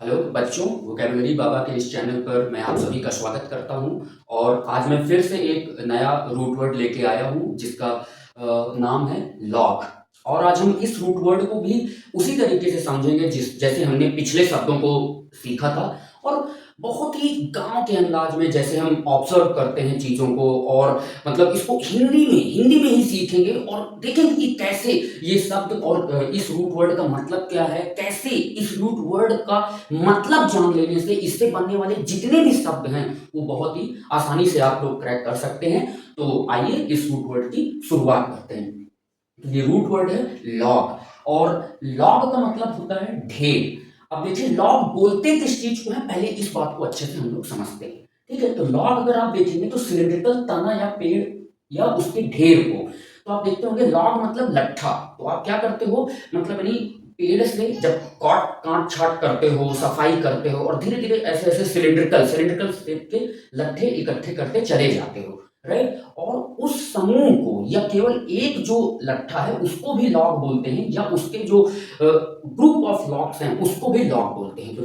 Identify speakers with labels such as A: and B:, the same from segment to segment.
A: Hello बच्चों, vocabulary बाबा के इस चैनल पर मैं आप सभी का स्वागत करता हूं। और आज मैं फिर से एक नया रूट वर्ड लेके आया हूं जिसका नाम है लॉग। और आज हम इस रूट वर्ड को भी उसी तरीके से समझेंगे जैसे हमने पिछले शब्दों को सीखा था। और बहुत ही गांव के अंदाज में जैसे हम ऑब्जर्व करते हैं चीज़ों को, और मतलब इसको हिंदी में ही सीखेंगे और देखेंगे कि कैसे ये शब्द और इस रूट वर्ड का मतलब क्या है, कैसे इस रूट वर्ड का मतलब जान लेने से इससे बनने वाले जितने भी शब्द हैं वो बहुत ही आसानी से आप लोग क्रैक कर सकते हैं। तो आइए इस रूट वर्ड की शुरुआत करते हैं। तो ये रूट वर्ड है लॉग, और लॉग का मतलब होता है ढेर। अब देखिए, लॉग बोलते किस चीज को है, पहले इस बात को अच्छे से हम लोग समझते हैं। ठीक है, तो लॉग अगर आप देखेंगे तो सिलिंड्रिकल तना या पेड़ या उसके ढेर को, तो आप देखते होंगे लॉग मतलब लट्ठा। तो आप क्या करते हो, मतलब यानी पेड़ से जब काट छाट करते हो, सफाई करते हो, और धीरे धीरे ऐसे ऐसे सिलिंड्रिकल शेप के लट्ठे इकट्ठे करते चले जाते हो, राइट। और उस समूह को या केवल एक जो लट्ठा है उसको भी लॉग बोलते हैं, या उसके जो ग्रुप ऑफ लॉग्स हैं उसको भी लॉग बोलते हैं। तो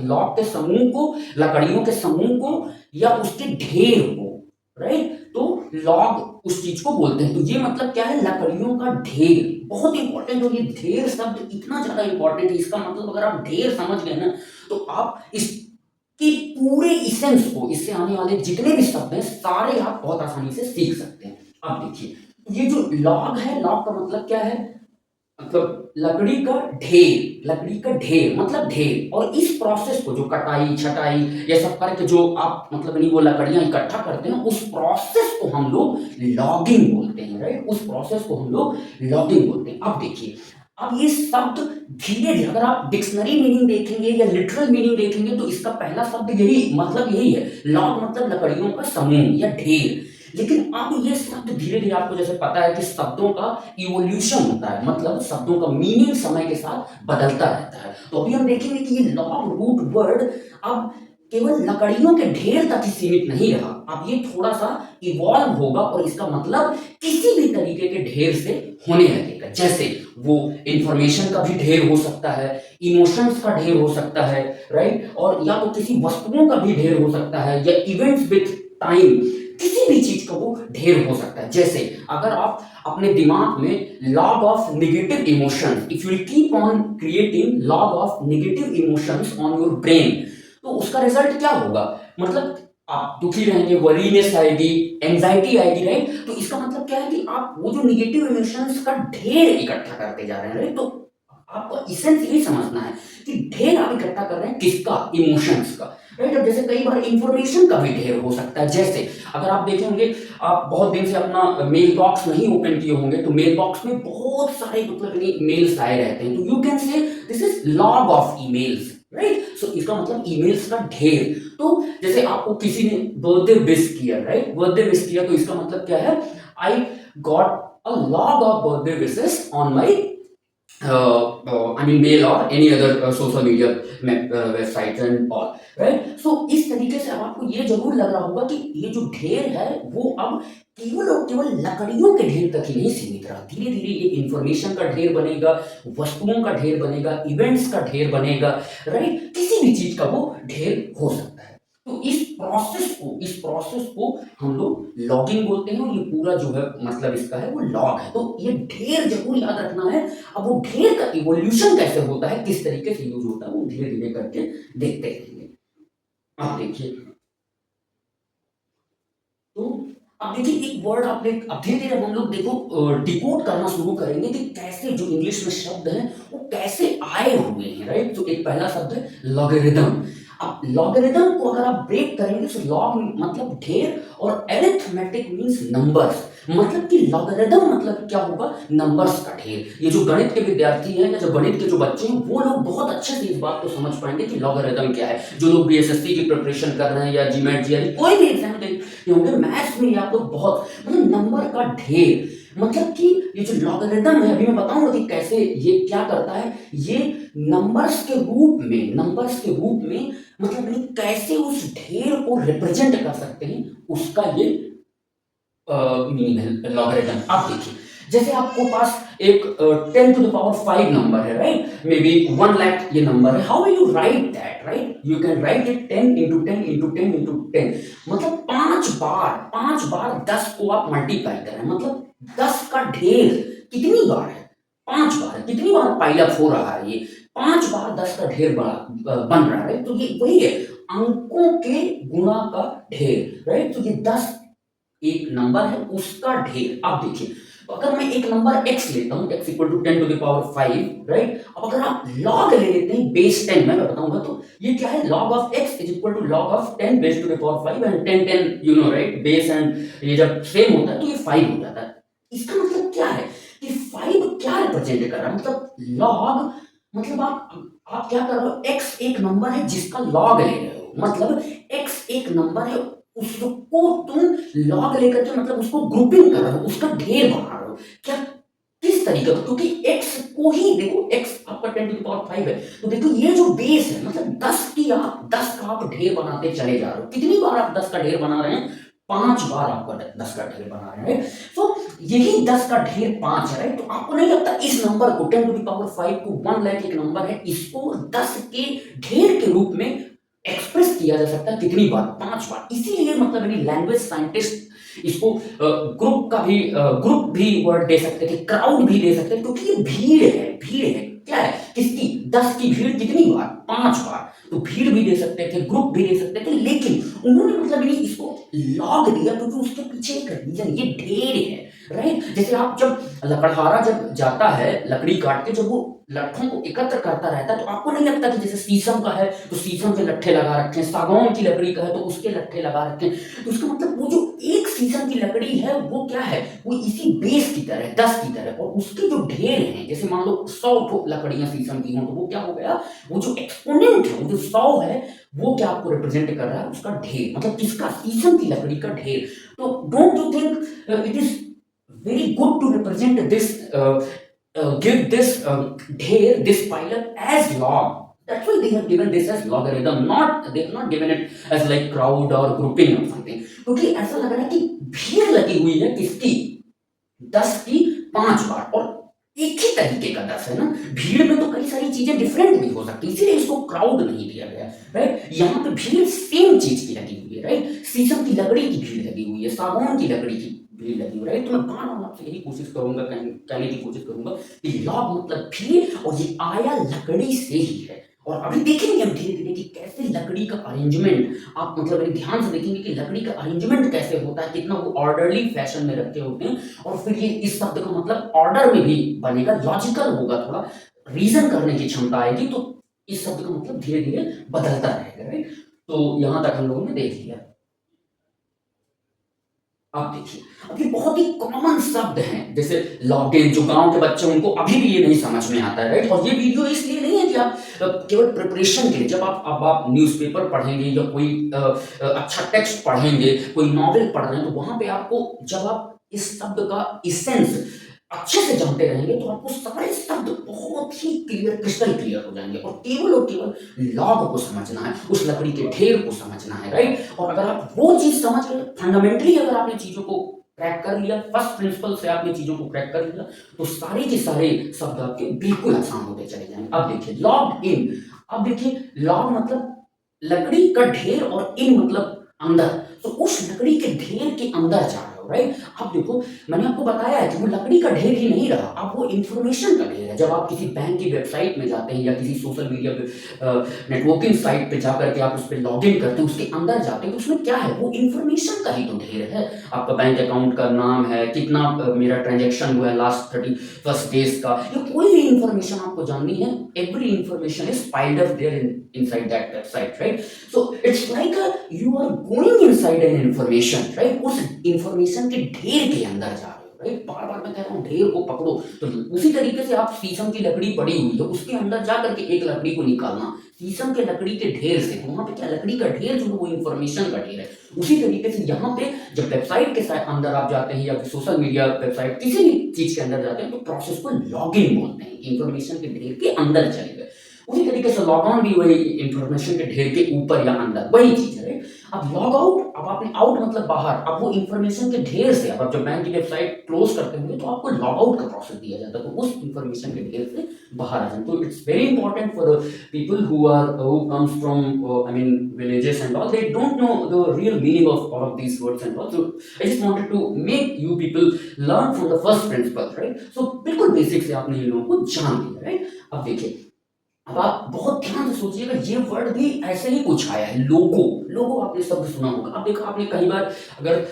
A: लॉग के समूह को, लकड़ियों के समूह को या उसके ढेर को, राइट, तो लॉग उस चीज को बोलते हैं। तो ये मतलब क्या है, लकड़ियों का ढेर। बहुत इंपॉर्टेंट हो ये ढेर शब्द, इतना ज्यादा इंपॉर्टेंट है। इसका मतलब अगर आप ढेर समझ गए ना, तो आप इस कि पूरे इसेंस को, इससे आने वाले जितने भी शब्द हैं सारे आप बहुत आसानी से सीख सकते हैं। अब देखिए, ये जो लॉग है, लॉग का मतलब क्या है, मतलब लकड़ी का ढेर मतलब ढेर। और इस प्रोसेस को, जो कटाई छटाई ये सब करके जो आप मतलब नहीं वो लकड़ियां इकट्ठा करते हैं, उस प्रोसेस को हम लोग लॉगिंग बोलते हैं, राइट। उस प्रोसेस को हम लोग लॉगिंग बोलते हैं। अब देखिए, अब ये शब्द धीरे धीरे अगर आप डिक्शनरी मीनिंग देखेंगे या लिटरल मीनिंग देखेंगे तो इसका पहला शब्द यही है, लॉग मतलब लकड़ियों का समूह या ढेर। लेकिन अब ये शब्द धीरे धीरे, आपको जैसे पता है कि शब्दों का इवोल्यूशन होता है, मतलब शब्दों का मीनिंग समय के साथ बदलता रहता है। तो अभी हम देखेंगे कि ये लॉग रूट वर्ड अब केवल लकड़ियों के ढेर तक ही सीमित नहीं रहा, अब ये थोड़ा सा इवॉल्व होगा और इसका मतलब किसी भी तरीके के ढेर से होने लगेगा। जैसे वो इंफॉर्मेशन का भी ढेर हो सकता है, इमोशंस का ढेर हो सकता है, राइट, और या तो किसी वस्तुओं का भी ढेर हो सकता है, या इवेंट्स विथ टाइम, किसी भी चीज का वो ढेर हो सकता है। जैसे अगर आप अपने दिमाग में log of negative emotions, if you keep on creating log of negative emotions on your brain, तो उसका रिजल्ट क्या होगा, मतलब आप दुखी रहेंगे, वरीनेस आएगी, एंजाइटी आएगी, राइट। तो इसका मतलब क्या है कि आप वो जो नेगेटिव इमोशंस का ढेर इकट्ठा करते जा रहे हैं, राइट। तो आपको इसेंस यही समझना है कि ढेर आप इकट्ठा कर रहे हैं किसका, इमोशंस का, राइट। अब जैसे कई बार इंफॉर्मेशन का भी ढेर हो सकता है। जैसे अगर आप देखेंगे, आप बहुत दिन से अपना मेल बॉक्स नहीं ओपन किए होंगे, तो मेल बॉक्स में बहुत सारे मतलब मेल्स आए रहते हैं, तो you can say this is log of emails, right. So इसका मतलब ईमेल्स का ढेर। तो जैसे आपको किसी ने बर्थडे विश किया, राइट, बर्थडे विश किया, तो इसका मतलब क्या है, I got a log of birthday wishes on my I mean mail or any other social media websites and all, right? So इस तरीके से अब आपको ये जरूर लग रहा होगा कि ये जो ढेर है वो अब केवल और केवल लकड़ियों के ढेर तक ही नहीं सीमित रहा, धीरे धीरे ये इंफॉर्मेशन का ढेर बनेगा, वस्तुओं का ढेर बनेगा, इवेंट्स का ढेर बनेगा, राइट, किसी भी चीज का वो ढेर हो सकता है। तो इस प्रोसेस को हम लोग लॉगिंग बोलते हैं, और ये पूरा जो है मतलब इसका है वो लॉग है। तो ये ढेर जरूर याद रखना है। अब वो ढेर का इवोल्यूशन कैसे होता है, किस तरीके से यूज होता है, वो धीरे धीरे करके देखते रहेंगे। अब देखिए, तो अब देखिए एक वर्ड आपने, अब धीरे धीरे हम लोग देखो डिकोड करना शुरू करेंगे कि कैसे जो इंग्लिश में शब्द हैं वो कैसे आए हुए हैं, राइट। तो एक पहला शब्द है लॉगरिदम। अब लॉगरिदम को अगर आप ब्रेक करेंगे तो लॉग मतलब ढेर, और एरिथमेटिक मींस नंबर्स, मतलब कि लॉगरिदम मतलब क्या होगा, नंबर्स का ढेर। ये जो गणित के विद्यार्थी हैं या जो गणित के जो बच्चे हैं वो लोग बहुत अच्छे से इस बात को समझ पाएंगे कि लॉगरिदम क्या है। जो लोग बीएसएससी की प्रिपरेशन कर रहे हैं या जीमेट जी कोई भी एग्जाम दे, क्योंकि मैथ्स में आप लोग बहुत मतलब नंबर का ढेर, मतलब कि ये जो लॉगरिदम है, अभी मैं बताऊंगा कि कैसे ये क्या करता है। ये नंबर्स के रूप में मतलब नहीं कैसे उस ढेर को रिप्रेजेंट कर सकते हैं, उसका ये मीनिंग है लॉगरिदम। अब देखिए, जैसे आपको पास एक 10⁵ नंबर है, राइट, मे बी 1 लाख ये नंबर है, how will you right that, right, you can write it 10 × 10 × 10 × 10, मतलब 5 बार 10 को आप मल्टीप्लाई कर रहे हैं, मतलब 10 का ढेर कितनी बार है, 5 बार, कितनी बार पाइल अप हो रहा है, ये 5 बार 10 का ढेर बन रहा है, तो ये वही है अंकों के गुणा का ढेर, राइट, तो ये 10 एक नंबर है उसका ढेर। आप देखिए, तो अगर मैं एक नंबर x लेता हूं, x इक्वल टू 10⁵, राइट, अब अगर आप log ले लेते हैं बेस 10, मैं बताऊंगा, तो ये क्या है, log of x is equal to log of 10 base to the power 5 and 10 10 you know, right, base and ये जब सेम होता है तो ये 5 हो जाता है। इसका मतलब क्या है कि 5 क्या रिप्रेजेंट कर रहा है, मतलब log, मतलब आप क्या कर रहे हो, x एक नंबर है जिसका log ले रहे हो, मतलब x एक नंबर है उसको तुम लॉग लेकर के, मतलब उसको ग्रुपिंग कर रहे हो, उसका ढेर बना रहे हो, क्या, किस तरीके का, क्योंकि x को ही देखो, x आपका 10⁵ है, तो देखो ये जो बेस है, मतलब 10 का आप ढेर बनाते चले जा रहे हो, कितनी बार आप 10 का ढेर बना रहे हैं, 5 बार आपका 10 का ढेर बना रहे हैं, तो यही 10 का ढेर 5 है, राइट, तो आपको नहीं लगता इस नंबर को 10⁵ को 1 लाख एक नंबर है, इसको 10 के ढेर के रूप में एक्सप्रेस किया जा सकता है कितनी बार, 5 बार, इसीलिए मतलब यानी लैंग्वेज साइंटिस्ट इसको ग्रुप भी वर्ड दे सकते थे, क्राउड भी दे सकते थे, क्योंकि ये भीड़ है, क्या है, किसकी, 10 की भीड़ कितनी बार, 5 बार, तो भीड़ भी दे सकते थे, ग्रुप भी दे सकते थे, लेकिन उन्होंने मतलब यानी इसको लॉग दिया क्योंकि उसके पीछे एक रीजन, ये ढेर है, राइट, जैसे आप जब लकड़हारा जब जाता है लकड़ी काट के, जब वो लट्ठों को एकत्र करता रहता है, तो आपको नहीं लगता कि जैसे शीशम का है तो शीशम के लट्ठे लगा रखे हैं, सागौन की लकड़ी का है तो उसके लट्ठे लगा रखे हैं, तो उसका मतलब वो जो एक शीशम की लकड़ी है वो क्या है, वो इसी बेस की तरह, 10 की तरह, और उसके जो ढेर हैं, जैसे मान लो 100 लकड़ियां शीशम की हों, तो वो क्या हो गया, वो जो एक्सपोनेंट है, वो जो 100 है, वो क्या आपको रिप्रेजेंट कर रहा है, उसका ढेर, मतलब किसका, शीशम की लकड़ी का ढेर, तो don't you think it is very good to represent this, give this ढेर, this pile up as log. That's why they have given this as logarithm, not they have not given it as like crowd or grouping or something. क्योंकि ऐसा लग रहा है कि भीड़ लगी हुई है किसकी, 10 की 5 बार, और एक ही तरीके का 10 है ना, भीड़ में तो कई सारी चीजें डिफरेंट भी हो सकती है, इसीलिए इसको क्राउड नहीं दिया गया, राइट, यहाँ पे भीड़ सेम चीज की लगी हुई है, राइट, शीशम की लकड़ी की भीड़ लगी हुई है, सागौन की लकड़ी की भीड़ लगी हुई है, राइट, तो मैं बार बार आपसे यही कोशिश करूंगा, कहने की कोशिश करूंगा कि लॉग मतलब भीड़, और ये आया लकड़ी से ही है, और अभी देखेंगे हम धीरे धीरे कि कैसे लकड़ी का अरेंजमेंट, आप मतलब ध्यान से देखेंगे कि लकड़ी का अरेंजमेंट कैसे होता है, कितना वो ऑर्डरली फैशन में रखे होते हैं, और फिर ये इस शब्द का मतलब ऑर्डर में भी बनेगा, लॉजिकल होगा, थोड़ा रीजन करने की क्षमता आएगी, तो इस शब्द का मतलब धीरे धीरे बदलता रहेगा, राइट, तो यहां तक हम लोगों ने देख लिया। आप देखिए, अब ये बहुत ही कॉमन शब्द हैं, जैसे लॉगिन, जो गांव के बच्चे उनको अभी भी ये नहीं समझ में आता है, राइट, और ये वीडियो इसलिए नहीं है कि आप केवल प्रिपरेशन के लिए, जब आप न्यूज़पेपर पढ़ेंगे या कोई अच्छा टेक्स्ट पढ़ेंगे, कोई नॉवेल पढ़ रहे हैं, तो वहां पे आपको, जब आप इस शब्द का इसेंस अच्छे से जानते रहेंगे, तो आपको सारे शब्द बहुत ही क्लियर, क्रिस्टल क्लियर हो जाएंगे, और केवल लॉग को समझना है, उस लकड़ी के ढेर को समझना है, राइट, और अगर आप वो चीज समझ गए, फंडामेंटली अगर आपने चीजों को क्रैक कर लिया, फर्स्ट प्रिंसिपल से आपने चीजों को क्रैक कर लिया, तो सारे के सारे शब्द आपके बिल्कुल आसान होते चले जाएंगे। अब देखिए लॉग इन, अब देखिए लॉग मतलब लकड़ी का ढेर, और इन मतलब अंदर, तो उस लकड़ी के ढेर के अंदर जा रहे हो, राइट, अब देखो मैंने आपको बताया है कि वो लकड़ी का ढेर ही नहीं रहा, अब वो इंफॉर्मेशन का ढेर है, जब आप किसी बैंक की वेबसाइट में जाते हैं या किसी सोशल मीडिया पे नेटवर्किंग साइट पे जाकर के आप उस पर लॉग इन करते हैं, उसके अंदर जाते हैं, तो उसमें क्या है, वो इंफॉर्मेशन का ही तो ढेर है, आपका बैंक अकाउंट का नाम है, कितना मेरा ट्रांजेक्शन हुआ है लास्ट 31 डेज का, या कोई भी इंफॉर्मेशन आपको जाननी है, every information is piled up there inside that website, right? So it's like you are going inside an information, right? उस information के ढेर के अंदर जा रहे हो, राइट, बार बार मैं कह रहा हूँ ढेर को पकड़ो, तो उसी तरीके से आप शीशम की लकड़ी पड़ी हुई है, उसके अंदर जा करके एक लकड़ी को निकालना, शीशम के लकड़ी के ढेर से, तो वहां पे क्या, लकड़ी का ढेर जो है वो इंफॉर्मेशन का ढेर है, उसी तरीके से यहाँ पे जब वेबसाइट के साथ अंदर आप जाते हैं, या सोशल मीडिया वेबसाइट किसी भी चीज के अंदर जाते हैं, तो प्रोसेस को लॉगिन बोलते हैं, इंफॉर्मेशन के ढेर के अंदर चले गए, उसी तरीके से लॉग ऑन भी वही इंफॉर्मेशन के ढेर के ऊपर या अंदर वही चीज है, राइट। अब लॉग आउट, अब आपने आउट मतलब बाहर, अब वो इंफॉर्मेशन के ढेर से, अब आप जब बैंक की वेबसाइट क्लोज करते होंगे तो आपको लॉग आउट का प्रोसेस दिया जाता है, तो उस इंफॉर्मेशन के ढेर से बाहर आ जाए। तो it's very important for people who comes from I mean villages and all, they don't know the real meaning of all of these words and all. So I just wanted to make you people learn from the first principles, right? So बिल्कुल basic से आपने इन लोगों को जान लिया, right. अब देखिए, अब आप बहुत ध्यान से सोचिएगा, ये वर्ड भी ऐसे ही कुछ आया है, लोगो। लोगो आपने शब्द सुना होगा। अब देखो, आपने कई बार अगर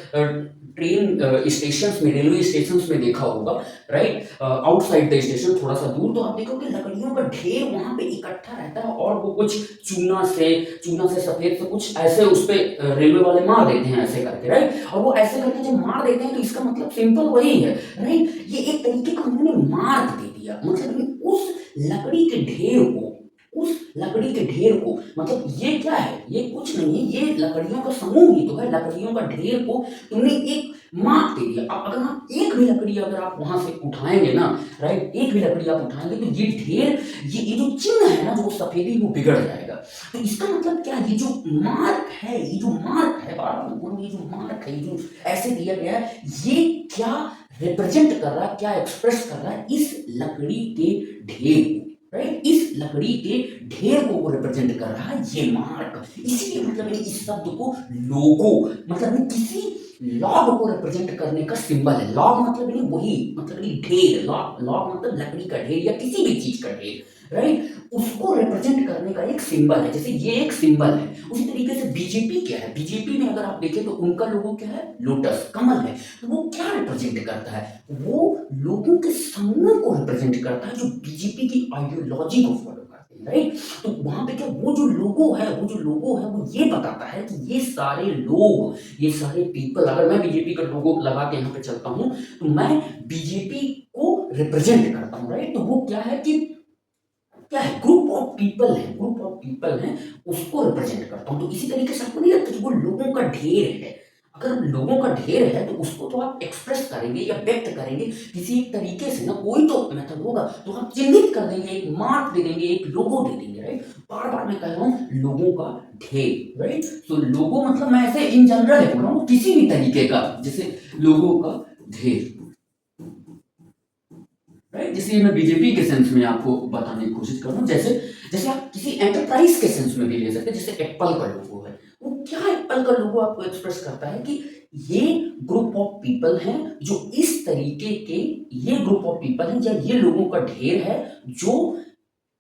A: ट्रेन स्टेशंस में, रेलवे स्टेशंस में देखा होगा, राइट, आउटसाइड द स्टेशन थोड़ा सा दूर, तो आप देखोगे लकड़ियों का ढेर वहां पे इकट्ठा रहता है, और वो कुछ चूना से सफेद से कुछ ऐसे उस पे रेलवे वाले मार देते हैं ऐसे करके, राइट। और वो ऐसे करके जब मार देते हैं तो इसका मतलब सिंपल वही है, राइट। ये एक तरीके का उन्होंने मार्क दे दिया, मतलब उस लकड़ी के ढेर को, मतलब ये क्या है, ये कुछ नहीं है, ये लकड़ियों का समूह ही तो है, लकड़ियों का ढेर को तुमने एक मार्क दे दिया। अब अगर आप एक भी लकड़ी अगर आप वहां से उठाएंगे ना, राइट, एक भी लकड़ी आप उठाएंगे तो ये ढेर, ये जो चिन्ह है ना, जो सफेदी, वो बिगड़ जाएगा। तो इसका मतलब क्या है, ये जो मार्क है, बार बार बोलूं, ये जो मार्क है, ये जो ऐसे दिया गया है, ये क्या रिप्रेजेंट कर रहा है, क्या एक्सप्रेस कर रहा है, इस लकड़ी के ढेर को, राइट, इस लकड़ी के ढेर को वो रिप्रेजेंट कर रहा है, ये मार्क। इसीलिए मतलब इस शब्द को लोगो, मतलब किसी लॉग को रिप्रेजेंट करने का सिंबल है। लॉग मतलब वही, मतलब ढेर, लॉग मतलब लकड़ी का ढेर या किसी भी चीज का ढेर, राइट, उसको रिप्रेजेंट करने का एक सिंबल है। जैसे ये एक सिंबल है, उसी तरीके से बीजेपी क्या है, बीजेपी में अगर आप देखें तो उनका लोगो क्या है, लोटस, कमल है। तो वो क्या रिप्रेजेंट करता है, वो लोगों के समूह को रिप्रेजेंट करता है जो बीजेपी की आइडियोलॉजी को फॉलो करते हैं, राइट। तो वहां पे क्या, वो जो लोगो है, वो ये बताता है कि ये सारे लोग, ये सारे पीपल, अगर मैं बीजेपी का लोगो लगा के यहाँ पे चलता हूँ तो मैं बीजेपी को रिप्रेजेंट करता हूँ, राइट। तो वो क्या है कि क्या है, ग्रुप ऑफ पीपल है, उसको रिप्रेजेंट करता हूं। तो इसी तरीके से आपको नहीं लगता कि वो लोगों का ढेर है। अगर लोगों का ढेर है तो उसको तो आप एक्सप्रेस करेंगे या व्यक्त करेंगे किसी एक तरीके से ना, कोई तो मेथड होगा, तो आप चिन्हित कर देंगे, एक मार्क दे देंगे, एक लोगो दे देंगे, राइट। बार बार मैं कह रहा हूं लोगों का ढेर, राइट। तो लोगो मतलब मैं ऐसे इन जनरल बोल रहा हूं, किसी भी तरीके का, जैसे लोगों का ढेर, राइट। इसलिए मैं बीजेपी के सेंस में आपको बताने की कोशिश कर रहा हूँ। जैसे जैसे आप किसी एंटरप्राइज के सेंस में भी ले सकते हैं, जैसे एप्पल का लोगो है, वो क्या एप्पल का लोगो आपको एक्सप्रेस करता है कि ये ग्रुप ऑफ पीपल हैं जो इस तरीके के, ये ग्रुप ऑफ पीपल हैं या ये लोगों का ढेर है जो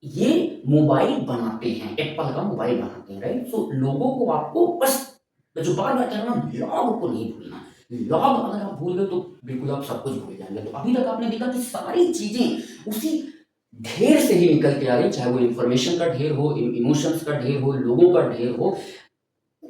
A: ये मोबाइल बनाते हैं, एप्पल का मोबाइल बनाते हैं, राइट। सो लोगों को आपको बस, जो बार बार कह रहा हूं, लॉग को नहीं भूलना। लॉग अगर आप भूल गए तो बिल्कुल आप सब कुछ भूल जाएंगे। तो अभी तक आपने देखा कि सारी चीजें उसी ढेर से ही निकल के आ रही, चाहे वो इंफॉर्मेशन का ढेर हो, इमोशंस का ढेर हो, लोगों का ढेर हो,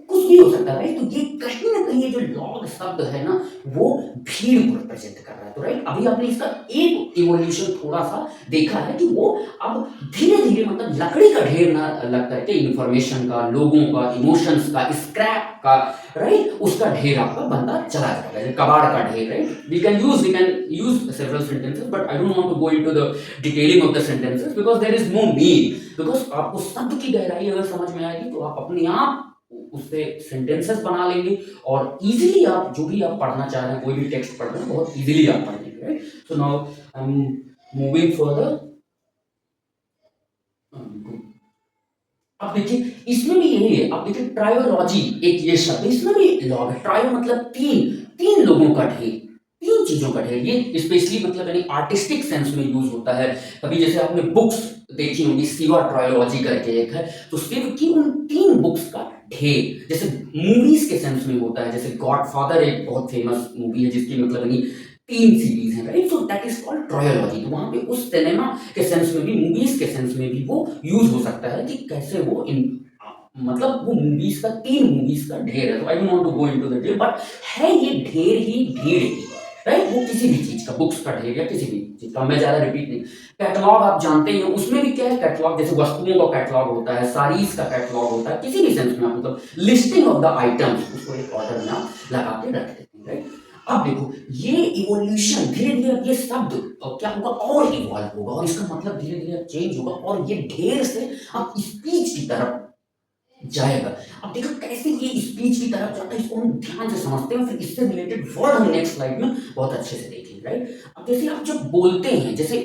A: कुछ भी हो सकता है, राइट। तो ये कहीं ना कहीं ये जो लॉग शब्द है ना, वो भीड़ को रिप्रेजेंट कर रहा है। तो राइट, अभी आपने इसका एक इवोल्यूशन थोड़ा सा देखा है कि वो अब धीरे धीरे, मतलब लकड़ी का ढेर ना लग करके इंफॉर्मेशन का, लोगों का, इमोशंस का, स्क्रैप का, राइट, उसका ढेर आपका बनता चला जाएगा, जैसे कबाड़ का ढेर, right. We can use several sentences, but I don't want to go into the detailing of the sentences because there is no need, because आपको शब्द की गहराई अगर समझ में आएगी तो आप अपने आप उससे सेंटेंसेस बना लेंगे, और इजीली आप जो भी आप पढ़ना चाह रहे हैं, कोई भी टेक्स्ट पढ़ रहे हैं, बहुत इजीली आप पढ़ लेंगे, right. So now I am moving further. अब देखिए, इसमें भी यही है, आप देखिए ट्रायोलॉजी, एक ये शब्द, इसमें भी लॉग है। ट्रायो मतलब तीन, तीन लोगों का ढेर, तीन चीजों का ढेर। ये स्पेशली मतलब यानी आर्टिस्टिक सेंस में यूज होता है। कभी जैसे आपने बुक्स देखी होंगी, सिवा ट्रायोलॉजी करके एक है, तो शिव की उन तीन बुक्स का ढेर। जैसे मूवीज के सेंस में होता है, जैसे गॉडफादर एक बहुत फेमस मूवी है जिसकी मतलब यानी तीन सीरीज है, right. So that is called trilogy. तो वहां पे उस सिनेमा के सेंस में भी, मूवीज के सेंस में भी वो यूज हो सकता है कि कैसे वो इन, मतलब वो मूवीज का, तीन मूवीज का ढेर है। तो I don't want to go into the ढेर, बट है ये ढेर ही ढेर ही, राइट। वो किसी भी चीज का, बुक्स का ढेर या किसी भी चीज का, मैं ज्यादा रिपीट नहीं। कैटलॉग आप जानते हैं, उसमें भी क्या है, कैटलॉग जैसे वस्तुओं का कैटलॉग होता है, साड़ीज का कैटलॉग होता है, किसी भी सेंस में आप मतलब लिस्टिंग ऑफ द आइटम्स, उसको एक ऑर्डर में आप लगा के रख देते हैं, राइट। अब देखो, ये इवोल्यूशन धीरे धीरे, अब ये शब्द क्या होगा, और इवॉल्व होगा, और इसका मतलब धीरे धीरे चेंज होगा, और ये ढेर से अब स्पीच की तरफ जाएगा। अब देखो कैसे ये स्पीच की तरफ जाता है, इसको हम ध्यान से समझते हैं, फिर इससे रिलेटेड वर्ड हम नेक्स्ट स्लाइड में बहुत अच्छे से देखेंगे, राइट। अब जैसे आप जब बोलते हैं, जैसे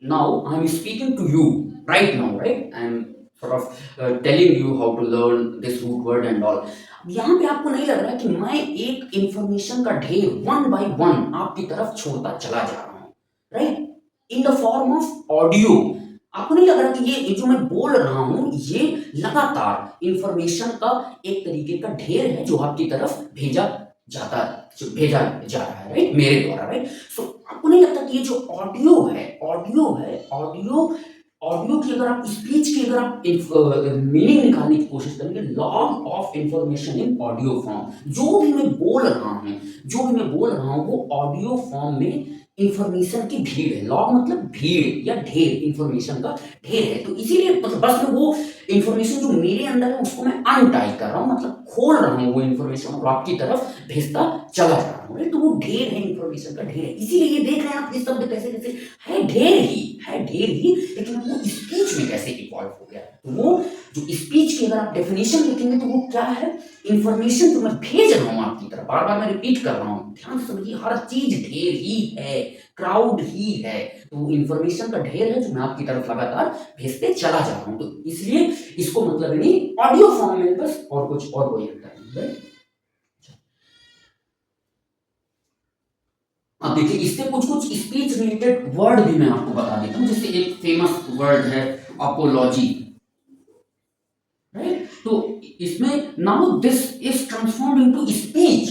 A: now I am speaking to you right now, right, I am sort of telling you how to learn this root word and all। यहाँ पे आपको नहीं लग रहा है कि मैं एक इंफॉर्मेशन का ढेर वन बाय वन आपकी तरफ छोड़ता चला जा रहा हूँ, right, in the form of audio. आपको नहीं लग रहा कि ये जो मैं बोल रहा हूं ये लगातार इंफॉर्मेशन का एक तरीके का ढेर है जो आपकी तरफ भेजा जा रहा है, राइट, मेरे द्वारा, राइट। सो आपको नहीं लगता कि ये जो ऑडियो ऑडियो की अगर आप स्पीच की अगर आप मीनिंग निकालने की कोशिश करेंगे, log of information in audio form, जो भी मैं बोल रहा हूं वो ऑडियो फॉर्म में इंफॉर्मेशन की भीड़ है। लॉग मतलब भीड़ या ढेर, इंफॉर्मेशन का ढेर है। तो इसीलिए मतलब बस मैं वो इंफॉर्मेशन जो मेरे अंदर है उसको मैं अनटाई कर रहा हूँ, मतलब खोल रहा हूँ वो इंफॉर्मेशन और आपकी तरफ भेजता चला जा रहा हूँ, तो वो ढेर है, इंफॉर्मेशन का ढेर है। इसीलिए ये देख रहे हैं आप ये शब्द कैसे कैसे है ढेर ही, लेकिन वो स्पीच में कैसे इवॉल्व हो गया। तो वो जो स्पीच की अगर आप डेफिनेशन लिखेंगे तो वो क्या है, इंफॉर्मेशन जो मैं भेज रहा हूं आपकी तरफ, बार बार मैं रिपीट कर रहा हूं, ध्यान से समझिए, हर चीज ढेर ही है, क्राउड ही है। तो वो इंफॉर्मेशन का ढेर है जो मैं आपकी तरफ लगातार भेजते चला जा रहा हूं। तो इसलिए इसको मतलब नहीं ऑडियो फॉर्म में बस, और कुछ और कोई नहीं। अब देखिए इससे कुछ कुछ स्पीच रिलेटेड वर्ड भी मैं आपको बता देता हूं, जैसे एक फेमस वर्ड है अपोलॉजी, राइट। तो इसमें now this is transformed into speech,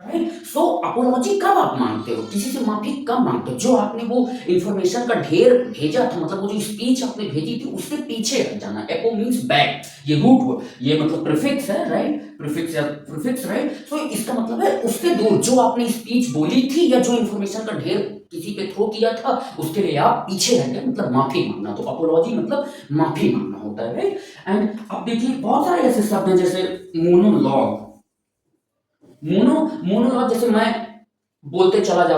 A: right. So apology कब आप मांगते हो, किसी से माफी कब मांगते हो, जो आपने वो इंफॉर्मेशन का ढेर भेजा था, मतलब वो जो स्पीच आपने भेजी थी उससे पीछे हट जाना। एपो मींस बैक, ये रूट वर्ड, ये मतलब प्रीफिक्स है, राइट, प्रीफिक्स, राइट। सो इसका मतलब है उससे दूर, जो आपने स्पीच बोली थी या जो इंफॉर्मेशन का ढेर किसी पे थ्रो किया था उसके लिए आप पीछे हट गए, मतलब माफी मांगना। तो अपोलॉजी मतलब माफी मांगना होता है, राइट। एंड अब देखिए बहुत सारे ऐसे शब्द हैं जैसे मोनोलॉग, मोनोलॉग जैसे मैं बोलते चला जा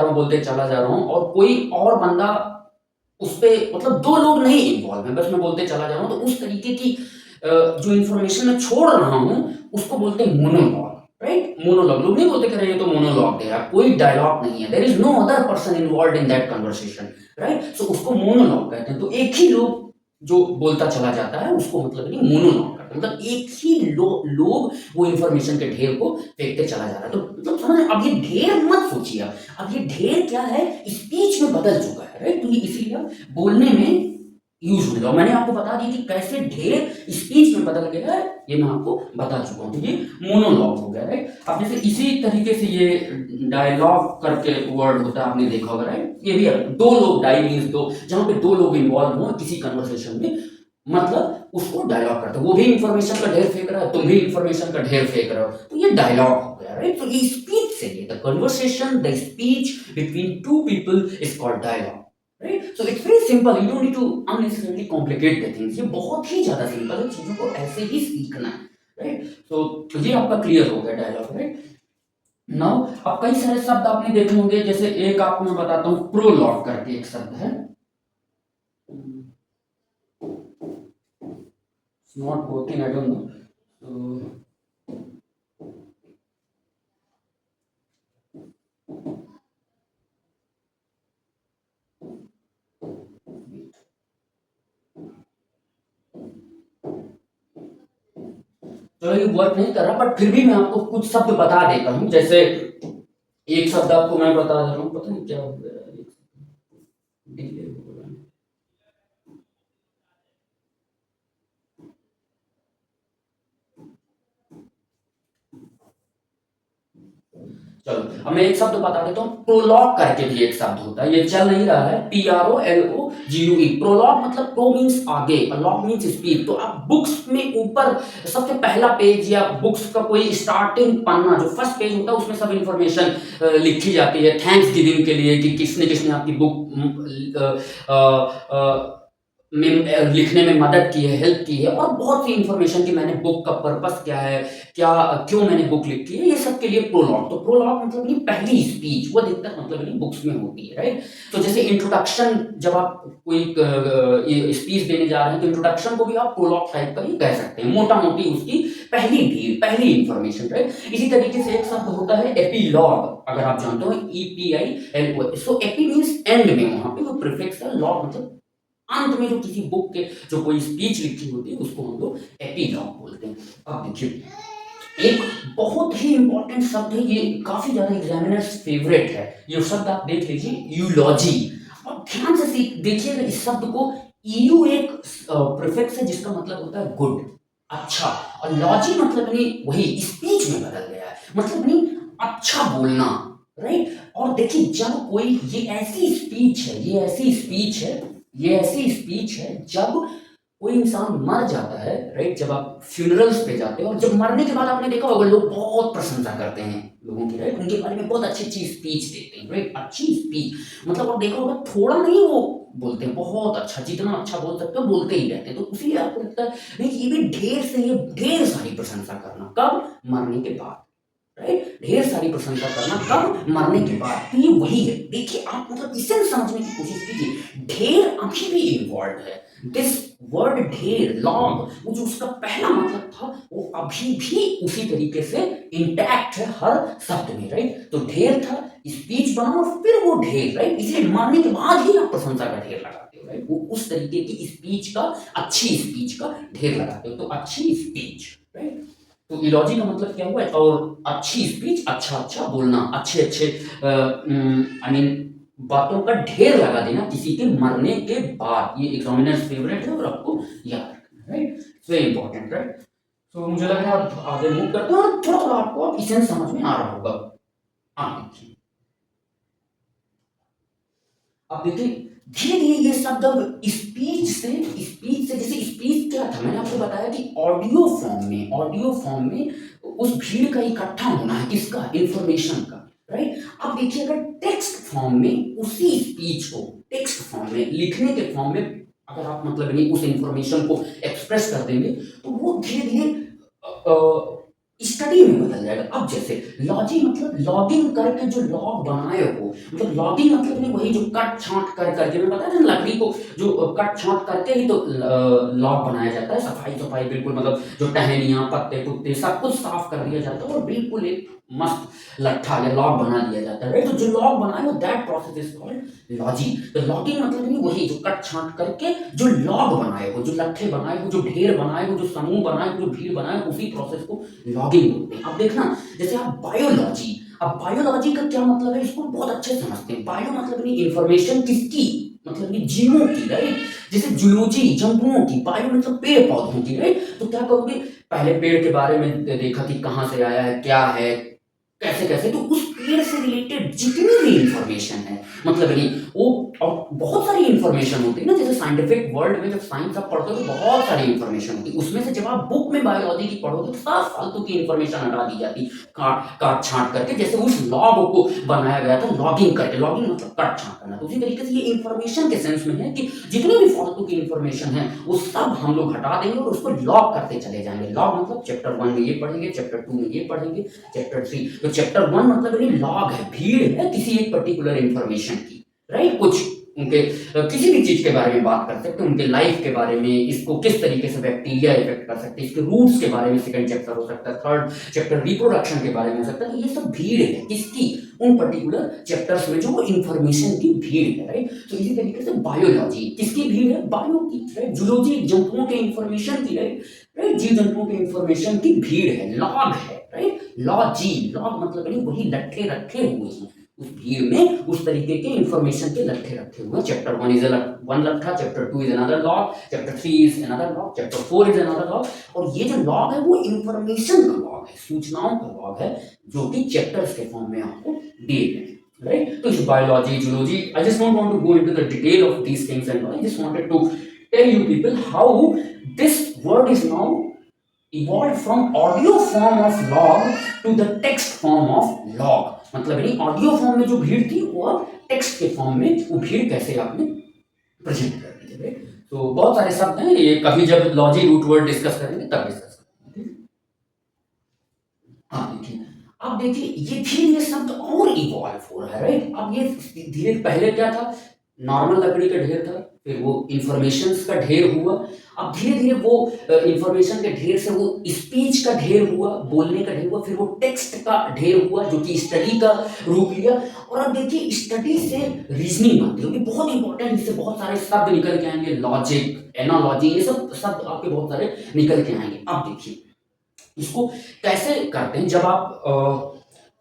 A: रहा हूं और कोई और बंदा उस पे, मतलब दो लोग नहीं इन्वॉल्व है, बस मैं बोलते चला जा रहा हूं, तो उस तरीके की जो इंफॉर्मेशन मैं छोड़ रहा हूं उसको बोलते हैं मोनोलॉग, राइट। मोनोलॉग, लोग नहीं बोलते कर ये तो मोनोलॉग दे रहा, कोई डायलॉग नहीं है, there is no other person involved in that conversation, right. So उसको मोनोलॉग कहते हैं। तो एक ही लोग जो बोलता चला जाता है उसको मतलब नहीं मोनोलॉग करते हैं, मतलब एक ही लोग वो इंफॉर्मेशन के ढेर को फेंकते चला जा रहा है। तो मतलब समझ, अब ये ढेर मत सोचिए, अब ये ढेर क्या है, स्पीच में बदल चुका है, राइट। तो ये इसीलिए अब बोलने में यूज होगा, और मैंने आपको बता दिया कि कैसे ढेर स्पीच में बदल गया है, ये मैं आपको बता चुका हूं। तो ये मोनोलॉग हो गया, राइट। अब जैसे इसी तरीके से ये डायलॉग करके वर्ड होता है, आपने देखा होगा, राइट। ये भी दो लोग, डाई मीन्स दो, जहां पे दो लोग इन्वॉल्व हो किसी कन्वर्सेशन में, मतलब उसको डायलॉग करते हैं। वो भी इंफॉर्मेशन का ढेर फेंक रहा है, तुम भी इंफॉर्मेशन का ढेर फेंक रहे हो, तो ये डायलॉग हो गया, राइट। तो ये स्पीच से ये the conversation, the speech between two people is called dialogue, right. So it's very simple, you don't need to unnecessarily complicate the things, ये बहुत ही ज्यादा सिंपल है, चीजों को ऐसे ही सीखना है, राइट। तो ये आपका क्लियर हो गया डायलॉग, राइट। नाउ अब कई सारे शब्द आपने देखे होंगे, जैसे एक आपको मैं बताता हूं, प्रोलॉग करके एक शब्द है, it's not working, I don't know, so चलो ये वर्क नहीं कर रहा, बट फिर भी मैं आपको कुछ शब्द बता देता हूं। जैसे एक शब्द आपको मैं बता दे रहा हूं, पता नहीं क्या हो गया, डिले हो रहा है। चलो अब मैं एक शब्द बता देता हूँ, प्रोलॉग करके भी एक शब्द होता है, ये चल नहीं रहा है, PROLOGUE, प्रोलॉग मतलब प्रो मीन्स आगे, लॉग मीन्स स्पीड। तो आप बुक्स में ऊपर सबसे पहला पेज या बुक्स का कोई स्टार्टिंग पन्ना जो फर्स्ट पेज होता है उसमें सब इंफॉर्मेशन लिखी जाती है थैंक्स गिविंग के लिए, कि किसने किसने आपकी बुक लिखने में मदद की है, हेल्प की है, और बहुत सी इंफॉर्मेशन की मैंने बुक का पर्पस क्या है, क्या क्यों मैंने बुक लिखी है, ये सब के लिए प्रोलॉग। तो प्रोलॉग मतलब नहीं पहली स्पीच, वो अधिकतर मतलब नहीं बुक्स में होती है, राइट। तो जैसे इंट्रोडक्शन, जब आप कोई स्पीच देने जा रहे हैं तो इंट्रोडक्शन को भी आप प्रोलॉग टाइप का ही कह सकते हैं, मोटा मोटी उसकी पहली भीड़, पहली इंफॉर्मेशन, राइट। इसी तरीके से एक शब्द होता है एपीलॉग, अगर आप जानते हो, EPILOG। So AP means and में, वहां पे वो प्रीफिक्स है, लॉग मतलब अंत में जो किसी बुक के जो कोई स्पीच लिखी होती है उसको हम लोग एपीलॉग बोलते हैं। अब देखिए, एक बहुत ही इंपॉर्टेंट शब्द है, ये काफी ज्यादा एग्जामिनर्स फेवरेट है, ये शब्द आप देख लीजिए, यूलॉजी। और ध्यान से देखिएगा इस शब्द को, ईयू एक प्रीफिक्स है जिसका मतलब होता है गुड, अच्छा, और लॉजी मतलब नहीं वही स्पीच में बदल गया है, मतलब नहीं अच्छा बोलना, राइट। और देखिए जब कोई, ये ऐसी स्पीच है, ये ऐसी स्पीच है जब कोई इंसान मर जाता है, राइट, जब आप फ्यूनरल्स पे जाते हो और जब मरने के बाद आपने देखा होगा लोग बहुत प्रशंसा करते हैं लोगों की, राइट, उनके बारे में बहुत अच्छी अच्छी स्पीच देते हैं, राइट, अच्छी स्पीच मतलब आप देखा होगा थोड़ा नहीं वो बोलते हैं, बहुत अच्छा, जितना अच्छा बोल सकते हो बोलते ही रहते हैं। तो उसीलिए आपको लगता है नहीं कि ये भी ये ढेर सारी प्रशंसा करना कब, मरने के बाद, राइट, ढेर सारी प्रशंसा करना कब, मरने के बाद। तो ये वही है, देखिए आप मतलब इसे समझने की कोशिश कीजिए, ढेर अभी भी इन्वॉल्व है, दिस वर्ड ढेर, लॉन्ग, वो जो उसका पहला मतलब था वो अभी भी उसी तरीके से इंटैक्ट है हर शब्द में, राइट। तो ढेर था, स्पीच बना और फिर वो ढेर, राइट, इसलिए मरने के बाद ही आप प्रशंसा का ढेर लगाते हो, राइट, वो उस तरीके की स्पीच का, अच्छी स्पीच का ढेर लगाते हो, तो अच्छी स्पीच, राइट। तो इलॉजी का मतलब क्या हुआ, और अच्छी स्पीच, अच्छा अच्छा बोलना, अच्छे अच्छे आई मीन बातों का ढेर लगा देना किसी के मरने के बाद, ये एग्जामिनर्स फेवरेट है और आपको याद रखना, राइट, वेरी इंपॉर्टेंट, राइट। तो मुझे लग रहा है आप आगे मूव करते हैं और थोड़ा थोड़ा आपको अब इसेंस समझ में आ रहा होगा। हाँ देखिए, अब देखिए धीरे धीरे ये शब्द अब स्पीच से जैसे स्पीच क्या था, मैंने आपको बताया कि ऑडियो फॉर्म में उस भीड़ का इकट्ठा होना है, किसका, इंफॉर्मेशन का, राइट। अब देखिए अगर टेक्स्ट फॉर्म में उसी स्पीच को टेक्स्ट फॉर्म में, लिखने के फॉर्म में अगर आप मतलब नहीं उस इंफॉर्मेशन को एक्सप्रेस कर देंगे तो वो धीरे धीरे स्टडी में बदल जाएगा। अब जैसे लॉजिंग मतलब लॉगिंग करके जो लॉग बनाए हो, मतलब लॉगिंग मतलब नहीं वही जो कट छांट कर करके, मैं बताया था लकड़ी को जो कट छांट करके ही तो लॉग बनाया जाता है, सफाई सफाई बिल्कुल, मतलब जो टहनियाँ पत्ते पुत्ते सब कुछ साफ कर दिया जाता है और बिल्कुल एक मस्त लट्ठा या लॉग बना दिया जाता है, राइट। तो जो लॉग बनाए हो that process is called lodging. तो लॉगिंग मतलब नहीं वही जो कट छांट करके जो लॉग बनाए हो, जो लट्ठे बनाए हो, जो ढेर बनाए हो, जो समूह बनाए हो, जो भीड़ बनाए हो, उसी प्रोसेस को लॉगिंग बोलते हैं। अब देखना जैसे आप बायोलॉजी, अब बायोलॉजी का क्या मतलब है इसको बहुत अच्छे से समझते हैं। बायो मतलब नहीं इंफॉर्मेशन किसकी, मतलब ये जीवों की, राइट। जैसे जूलॉजी जंतुओं की, बायो मतलब पेड़ पौधों की, राइट। तो क्या करोगे, पहले पेड़ के बारे में देखा कि कहाँ से आया है, क्या है, कैसे कैसे, तो उस पेड़ से रिलेटेड जितनी भी इंफॉर्मेशन है, मतलब नहीं वो, और बहुत सारी इंफॉर्मेशन होती है ना, जैसे साइंटिफिक वर्ल्ड में जब साइंस आप पढ़ते हो तो बहुत सारी इंफॉर्मेशन होती है, उसमें से जब आप बुक में बायोलॉजी की पढ़ोगे तो साफ फालतू की इंफॉर्मेशन हटा दी जाती, काट काट छांट करके, जैसे उस लॉग को बनाया गया था लॉगिंग करके, लॉगिंग मतलब काट छांट करना। तो उसी तरीके से ये इंफॉर्मेशन के सेंस में है कि जितनी भी फालतू की इंफॉर्मेशन है वो सब हम लोग हटा देंगे और उसको लॉग करते चले जाएंगे। लॉग मतलब चैप्टर 1 में ये पढ़ेंगे, चैप्टर 2 में ये पढ़ेंगे, चैप्टर 3, तो चैप्टर 1 मतलब नहीं लॉग है, भीड़ है किसी एक पर्टिकुलर इंफॉर्मेशन की, राइट। कुछ उनके किसी भी चीज के बारे में बात कर सकते हैं, उनके लाइफ के बारे में, इसको किस तरीके से बैक्टीरिया इफेक्ट कर सकते हैं, इसके रूट्स के बारे में सेकंड चैप्टर हो सकता है, थर्ड चैप्टर रिप्रोडक्शन के बारे में हो सकता है। तो ये सब भीड़ है किसकी, उन पर्टिकुलर चैप्टर्स में जो वो इंफॉर्मेशन की भीड़ है, राइट। तो इसी तरीके से बायोलॉजी किसकी भीड़ है, बायो की, राइट। जूलॉजी जंतुओं के इंफॉर्मेशन की, राइट, राइट, जीव जंतुओं के इंफॉर्मेशन की भीड़ है, लॉग है, राइट। लॉजी, लॉग मतलब नहीं वही लट्ठे रखे हुए हैं, उस भीड़ में उस तरीके के इंफॉर्मेशन के लट्ठे रखे हुए हैं। चैप्टर 1 इज वन लट्ठा, chapter 2 is another log, chapter 3 is another log, chapter 4 is another log. और ये जो लॉग है वो इंफॉर्मेशन का लॉग है, सूचनाओं का लॉग है, जो कि चैप्टर्स के फॉर्म में आपको दिए गए हैं, right? तो biology, zoology, I just don't want to go into the detail of these things and all. I just wanted to tell you people how this word is now evolved from audio form of log to the text form of log। मतलब नहीं audio form में जो भीड़ थी वो अब text के form में वो भीड़ कैसे आपने प्रेजेंट कर दी है, तो बहुत सारे शब्द हैं, ये कभी जब लॉजी रूट वर्ड डिस्कस करेंगे तब डिस्कस करेंगे। हाँ देखिए, अब देखिए ये धीरे धीरे शब्द और इवॉल्व हो रहा है, राइट। अब ये धीरे, पहले क्या था, नॉर्मल लकड़ी का ढेर था, फिर वो इंफॉर्मेशंस का ढेर हुआ, अब धीरे धीरे वो इंफॉर्मेशन के ढेर से वो स्पीच का ढेर हुआ, बोलने का ढेर हुआ, फिर वो टेक्स्ट का ढेर हुआ जो कि स्टडी का रूप लिया। और अब देखिए स्टडी से रीजनिंग बनती है, बहुत इंपॉर्टेंट, इससे बहुत सारे शब्द निकल के आएंगे, लॉजिक, एनालॉजी, ये सब शब्द आपके बहुत सारे निकल के आएंगे। अब देखिए इसको कैसे करते हैं, जब आप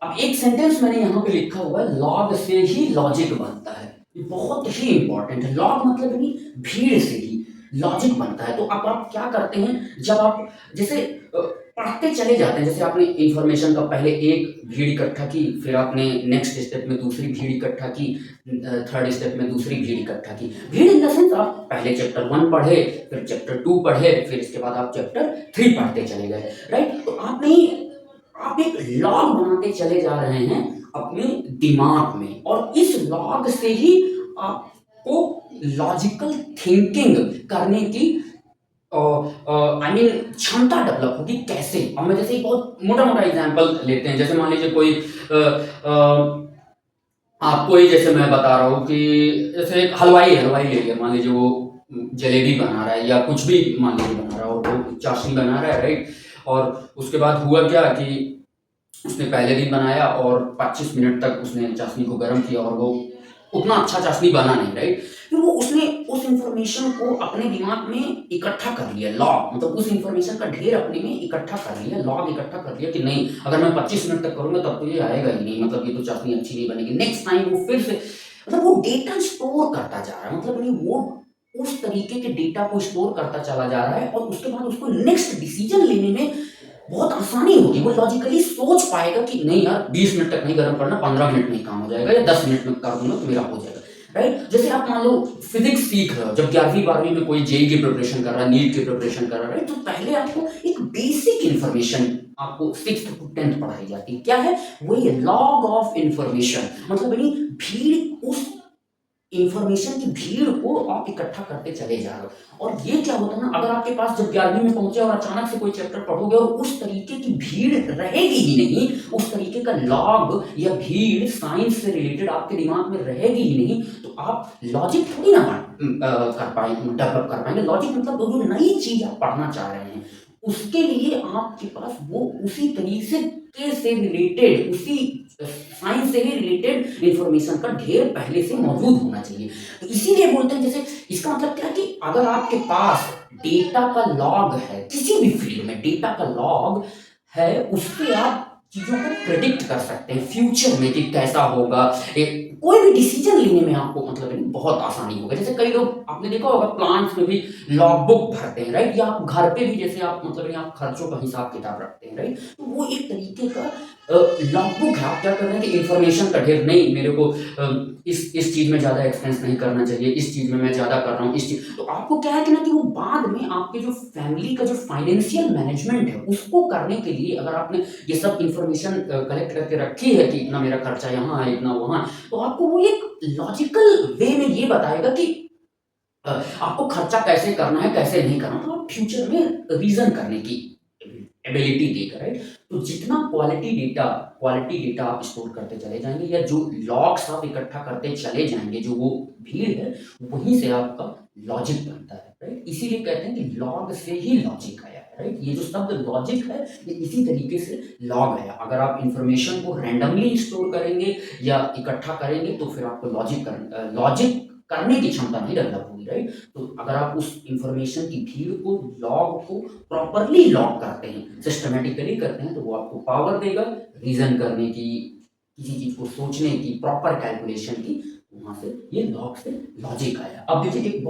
A: अब एक सेंटेंस मैंने यहाँ पे लिखा हुआ है, लॉग से ही लॉजिक बनता है, ये बहुत ही इंपॉर्टेंट है। लॉग मतलब नहीं, भीड़ से ही लॉजिक बनता है। तो अब आप क्या करते हैं, जब आप जैसे पढ़ते चले जाते हैं, जैसे आपने इंफॉर्मेशन का पहले एक भीड़ इकट्ठा की, फिर आपने नेक्स्ट स्टेप में दूसरी भीड़ इकट्ठा की, थर्ड स्टेप में दूसरी भीड़ इकट्ठा की। भीड़ इन द सेंस आप पहले चैप्टर 1 पढ़े, फिर चैप्टर 2 पढ़े, फिर इसके बाद आप चैप्टर 3 पढ़ते चले गए, राइट। तो आप एक लॉग बनाते चले जा रहे हैं अपने दिमाग में, और इस लॉग से ही आपको लॉजिकल थिंकिंग करने की आई मीन क्षमता डेवलप होगी। कैसे, अब मैं जैसे एक बहुत मोटा मोटा एग्जांपल लेते हैं, जैसे मान लीजिए कोई आपको ही, जैसे मैं बता रहा हूँ कि जैसे एक हलवाई ले लिया, मान लीजिए वो जलेबी बना रहा है या कुछ भी मान लीजिए बना रहा है, और वो चाशनी बना रहा है, राइट। और उसके बाद हुआ क्या कि उसने पहले दिन बनाया और 25 मिनट तक उसने चाशनी को गर्म किया, और वो उतना अच्छा चाशनी बना नहीं, राइट। फिर वो उसने उस इंफॉर्मेशन को अपने दिमाग में इकट्ठा कर लिया, लॉग मतलब उस इंफॉर्मेशन का ढेर अपने में इकट्ठा कर लिया, लॉग इकट्ठा कर लिया कि नहीं, अगर मैं 25 मिनट तक करूंगा तब तो ये आएगा ही नहीं, मतलब ये तो चाशनी अच्छी नहीं बनेगी। नेक्स्ट टाइम वो फिर से, मतलब वो डेटा स्टोर करता जा रहा है, मतलब नहीं वो उस तरीके के डेटा को स्टोर करता चला जा रहा है, और उसके बाद उसको नेक्स्ट डिसीजन लेने में बहुत आसानी होगी। वो लॉजिकली सोच पाएगा कि नहीं यार 20 मिनट तक नहीं गर्म करना, 15 मिनट में ही काम हो जाएगा, या 10 मिनट में कर दूंगा तो मेरा हो जाएगा, राइट। जैसे आप मान लो फिजिक्स सीख रहे हो, जब 11वीं 12वीं में कोई जेई की प्रिपरेशन कर रहा है, नीट की प्रिपरेशन कर रहा है, राइट, तो पहले आपको एक बेसिक इंफॉर्मेशन आपको 6th to 10th पढ़ाई जाती है। क्या है वो, ये लॉग ऑफ इंफॉर्मेशन, मतलब यानी भीड़, उस इंफॉर्मेशन की भीड़ को आप इकट्ठा करते चले जा रहे हो। और ये क्या होता है ना, अगर आपके पास जब 11वीं में पहुंचे और अचानक से कोई चैप्टर पढ़ोगे और उस तरीके की भीड़ रहेगी ही नहीं, उस तरीके का लॉग या भीड़ साइंस से रिलेटेड आपके दिमाग में रहेगी ही नहीं, तो आप लॉजिक थोड़ी ना कर पाएंगे, डेवलप कर पाएंगे। लॉजिक मतलब वो जो नई चीज आप पढ़ना चाह रहे हैं, उसके लिए आपके पास वो उसी तरीके से रिलेटेड, उसी साइंस से ही रिलेटेड इंफॉर्मेशन का ढेर पहले से मौजूद होना चाहिए। तो इसीलिए बोलते हैं, जैसे इसका मतलब क्या है कि अगर आपके पास डेटा का लॉग है, किसी भी फील्ड में डेटा का लॉग है, उससे आप चीजों को प्रेडिक्ट कर सकते हैं फ्यूचर में कि कैसा होगा, कोई भी डिसीजन लेने में आपको मतलब बहुत आसानी होगा। जैसे कई लोग आपने देखा होगा प्लान्स में भी लॉग बुक भरते हैं, राइट, या आप घर पे भी जैसे आप मतलब आप खर्चों का हिसाब किताब रखते हैं, राइट, तो वो एक तरीके का लॉगबुक है। आप क्या कर रहे हैं कि इंफॉर्मेशन का ढेर, नहीं मेरे को इस चीज में ज्यादा एक्सपेंस नहीं करना चाहिए, इस चीज में मैं ज्यादा कर रहा हूँ, इस चीज, तो आपको क्या है कि ना कि वो बाद में आपके जो फैमिली का जो फाइनेंशियल मैनेजमेंट है उसको करने के लिए, अगर आपने ये सब इंफॉर्मेशन कलेक्ट करके रखी है कि इतना मेरा खर्चा यहाँ है, इतना वहां, तो आपको वो एक लॉजिकल वे में ये बताएगा कि आपको खर्चा कैसे करना है, कैसे नहीं करना, तो आप फ्यूचर में रीजन करने की एबिलिटी देगा, राइट। तो जितना क्वालिटी डेटा आप स्टोर करते चले जाएंगे, या जो लॉग्स आप इकट्ठा करते चले जाएंगे, जो वो भीड़ है, वहीं से आपका लॉजिक बनता है, राइट। इसीलिए कहते हैं कि लॉग से ही लॉजिक आया है, राइट। ये जो शब्द लॉजिक है, ये इसी तरीके से लॉग है। अगर आप इंफॉर्मेशन को रैंडमली स्टोर करेंगे या इकट्ठा करेंगे, तो फिर आपको लॉजिक करने की क्षमता नहीं डेवलप होगी, राइट। तो अगर आप उस इंफॉर्मेशन की भीड़ को, लॉग को प्रॉपरली लॉग करते हैं, सिस्टमेटिकली करते हैं, तो वो आपको पावर देगा रीजन करने की, किसी चीज को सोचने की, प्रॉपर कैलकुलेशन की। वहां से ये लॉग से लॉजिक आया। अब देखिए